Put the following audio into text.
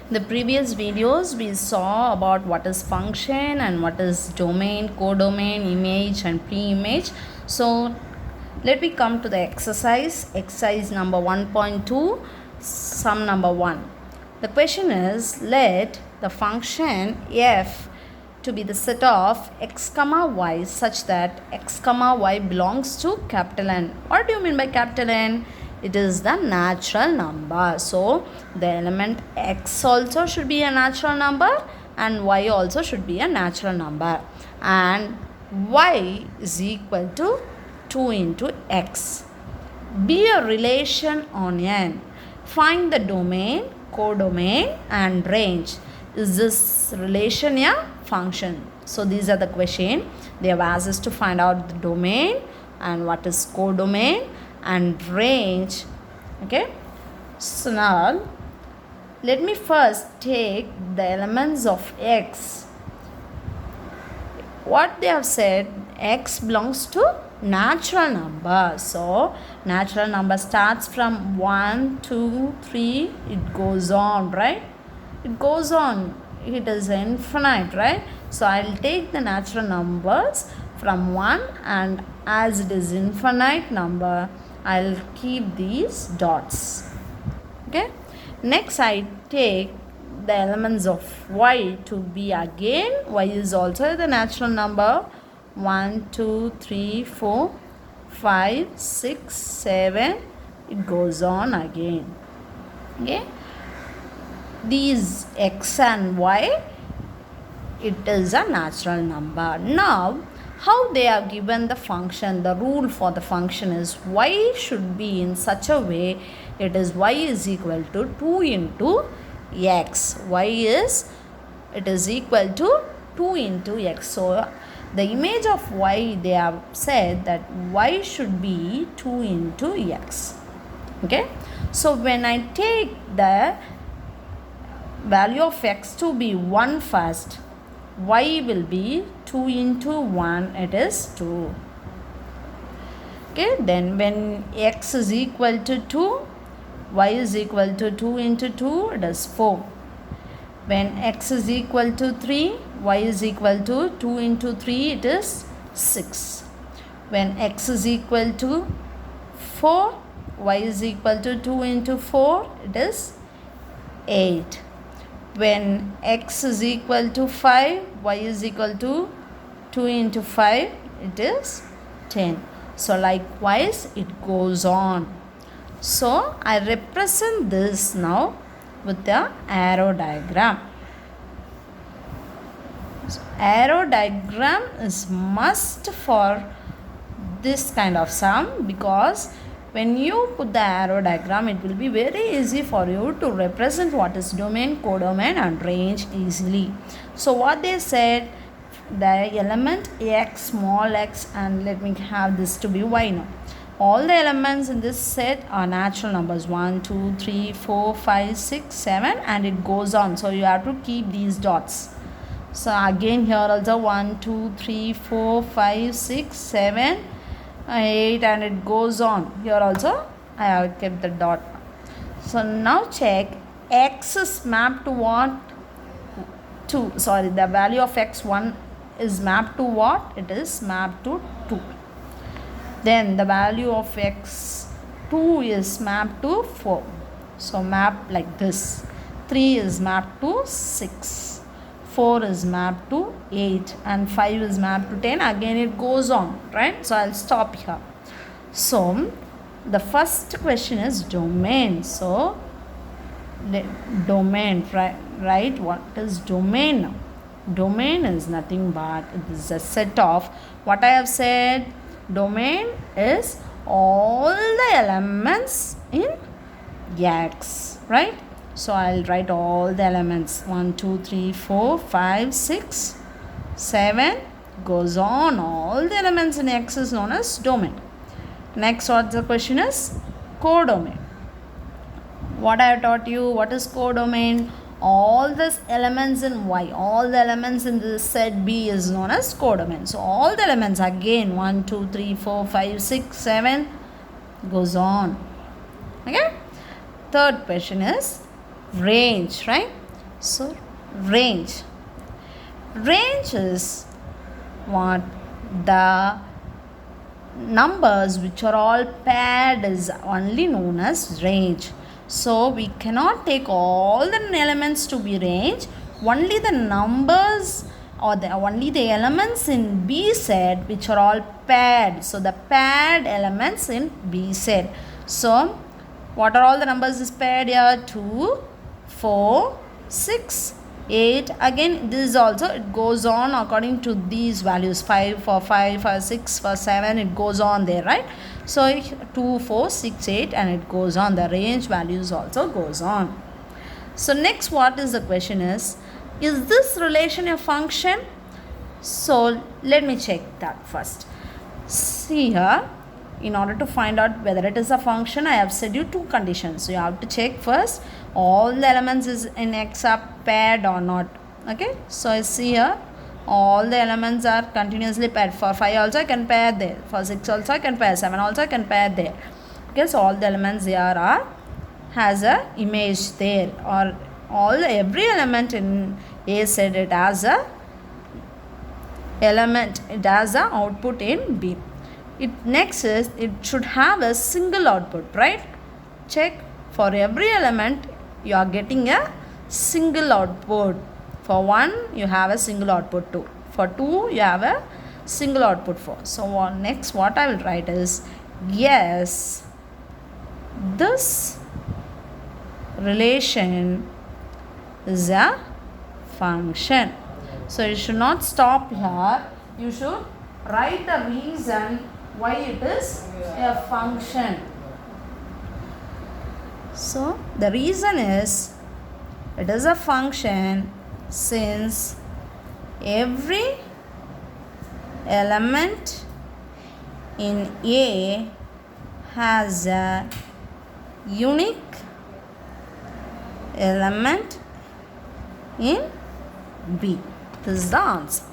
In the previous videos, we saw about what is function and what is domain, codomain, image and pre-image. So let me come to the exercise number 1.2, sum number 1. The question is, let the function f to be the set of x comma y such that x comma y belongs to capital N. What do you mean by capital N? It is the natural number. So the element x also should be a natural number and y also should be a natural number, and y is equal to 2 into x. Be a relation on N. Find the domain, codomain and range. Is this relation a function? So these are the question. They have asked us to find out the domain and what is codomain and range. Okay, so now let me first take the elements of x. What they have said, x belongs to natural number. So natural number starts from 1, 2, 3, it goes on, right? It goes on, it is infinite, right? So I'll take the natural numbers from 1, and as it is infinite number, I'll keep these dots. Okay, next I take the elements of y to be again, y is also the natural number, 1, 2, 3, 4, 5, 6, 7, it goes on again. Okay, these x and y, it is a natural number. Now how they are given the function, the rule for the function is y should be in such a way, it is y is equal to 2 into x. It is equal to 2 into x. So the image of y, they have said that y should be 2 into x. Okay, so when I take the value of x to be 1 first, y will be 2 into 1, it is 2. Okay, then when x is equal to 2, y is equal to 2 into 2, it is 4. When x is equal to 3, y is equal to 2 into 3, it is 6. When x is equal to 4, y is equal to 2 into 4, it is 8. When x is equal to 5, y is equal to 2 into 5, it is 10. So likewise it goes on. So I represent this now with the arrow diagram. So arrow diagram is must for this kind of sum, because when you put the arrow diagram, it will be very easy for you to represent what is domain, codomain and range easily. So what they said, the element x, small x, and let me have this to be y now. All the elements in this set are natural numbers, 1, 2, 3, 4, 5, 6, 7, and it goes on. So you have to keep these dots. So again here also 1, 2, 3, 4, 5, 6, 7, 8, and it goes on. Here also I have kept the dot. So now check, x is mapped to what? The value of x1 is mapped to what? It is mapped to 2. Then the value of x2 is mapped to 4. So map like this. 3 is mapped to 6. 4 is mapped to 8 and 5 is mapped to 10. Again it goes on, right? So I'll stop here. So the first question is domain. So domain, right? What is domain? Domain is nothing but it is a set of, what I have said, domain is all the elements in x, right? So I'll write all the elements, 1, 2, 3, 4, 5, 6, 7, goes on. All the elements in x is known as domain. Next, what the question is? Codomain. What I have taught you, what is codomain? All the elements in y, all the elements in this set B is known as codomain. So all the elements again, 1, 2, 3, 4, 5, 6, 7, goes on. Okay. Third question is range, right? So range. Range is what? The numbers which are all paired is only known as range. So we cannot take all the elements to be range. Only the numbers or only the elements in B set which are all paired. So the paired elements in B set. So what are all the numbers is paired here? 2, 4, 6, 8. Again this is also, it goes on according to these values. 5 for 5, for 6, for 7, it goes on there, right? So 2, 4, 6, 8, and it goes on. The range values also goes on. So next, what is the question is this relation a function? So let me check that first. See here, in order to find out whether it is a function, I have said you two conditions. So you have to check first all the elements is in X are paired or not. Okay, so I see here all the elements are continuously paired. For 5 also I can pair there, for 6 also I can pair, 7 also I can pair there. Okay, so all the elements here are has a image there, or every element in A set it has a element, it has a output in B. It next is it should have a single output, right? Check, for every element you are getting a single output. For 1 you have a single output 2, for 2 you have a single output 4. So next what I will write is, yes, this relation is a function. So you should not stop here, you should write the reason why it is a function. So the reason is it is a function since every element in A has a unique element in B. This is the answer.